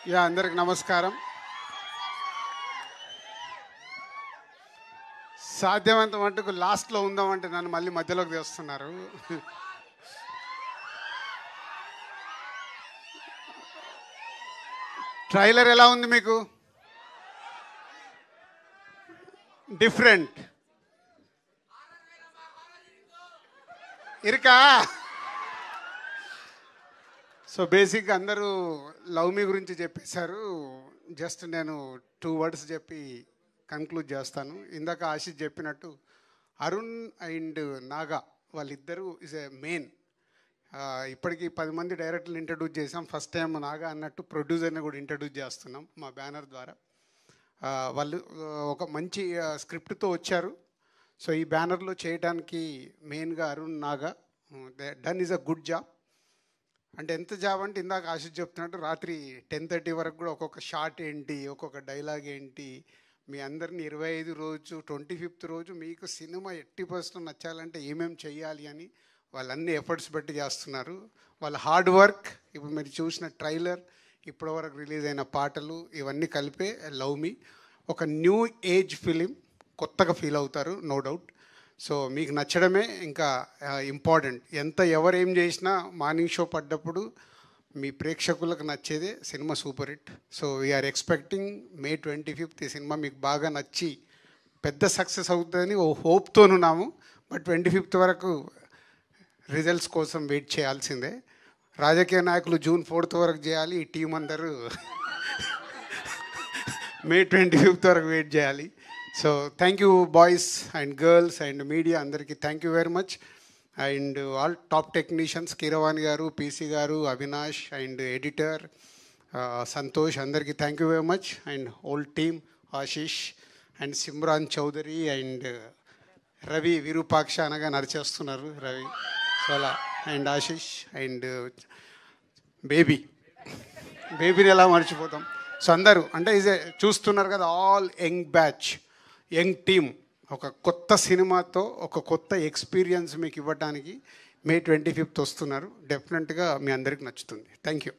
అందరికి నమస్కారం. సాధ్యమంత మటుకు లాస్ట్లో ఉందామంటే నన్ను మళ్ళీ మధ్యలోకి తెస్తున్నారు. ట్రైలర్ ఎలా ఉంది మీకు? డిఫరెంట్ ఇరుకా. సో బేసిక్గా అందరూ లవ్ మీ గురించి చెప్పేశారు. జస్ట్ నేను 2 words చెప్పి కన్క్లూడ్ చేస్తాను. ఇందాక ఆశిష్ చెప్పినట్టు అరుణ్ అండ్ నాగా వాళ్ళిద్దరూ ఇస్ ఏ మెయిన్. ఇప్పటికీ 10 మంది డైరెక్టర్లు ఇంట్రడ్యూస్ చేసాం. ఫస్ట్ టైం నాగా అన్నట్టు ప్రొడ్యూసర్ని కూడా ఇంట్రడ్యూస్ చేస్తున్నాం మా బ్యానర్ ద్వారా. వాళ్ళు ఒక మంచి స్క్రిప్ట్తో వచ్చారు. సో ఈ బ్యానర్లో చేయడానికి మెయిన్గా Arun Naga done is a good job. అంటే ఎంత జాబ్ అంటే ఇందాక ఆశిష్ చెప్తున్నట్టు రాత్రి 10:30 వరకు కూడా ఒక్కొక్క షాట్ ఏంటి, ఒక్కొక్క డైలాగ్ ఏంటి, మీ అందరిని 25 రోజు 25th రోజు మీకు సినిమా 80% నచ్చాలంటే ఏమేమి చెయ్యాలి అని వాళ్ళన్ని ఎఫర్ట్స్ పెట్టి చేస్తున్నారు. వాళ్ళ హార్డ్ వర్క్, ఇప్పుడు మీరు చూసిన ట్రైలర్, ఇప్పటి వరకు రిలీజ్ అయిన పాటలు, ఇవన్నీ కలిపే లవ్ మీ ఒక న్యూ ఏజ్ ఫిలిం. కొత్తగా ఫీల్ అవుతారు, నో డౌట్. సో మీకు నచ్చడమే ఇంకా ఇంపార్టెంట్. ఎవరేం చేసినా మార్నింగ్ షో పడ్డప్పుడు మీ ప్రేక్షకులకు నచ్చేదే cinema super hit. So we are expecting May 25th ఈ సినిమా మీకు బాగా నచ్చి పెద్ద సక్సెస్ అవుతుందని ఓ హోప్తోనున్నాము. బట్ 25th వరకు రిజల్ట్స్ కోసం వెయిట్ చేయాల్సిందే. రాజకీయ నాయకులు June 4th వరకు చేయాలి, ఈ టీం అందరూ May 25th వరకు వెయిట్ చేయాలి. So thank you boys and girls and media అందరికీ thank you very much. And all top technicians, Keeravani garu, PC garu, Avinash and editor Santosh, అందరికీ thank you very much. And whole team, Ashish and Simran Chaudhary and Ravi, Virupaksha అనగా నడిచేస్తున్నారు Ravi. So అలా and Ashish and బేబీని ఎలా మర్చిపోతాం. So అందరూ అంటే చూస్తున్నారు కదా, all young batch, young team ఒక కొత్త సినిమాతో ఒక కొత్త ఎక్స్పీరియన్స్ మీకు ఇవ్వడానికి May 25th వస్తున్నారు. డెఫినెట్గా మీ అందరికి నచ్చుతుంది. Thank you.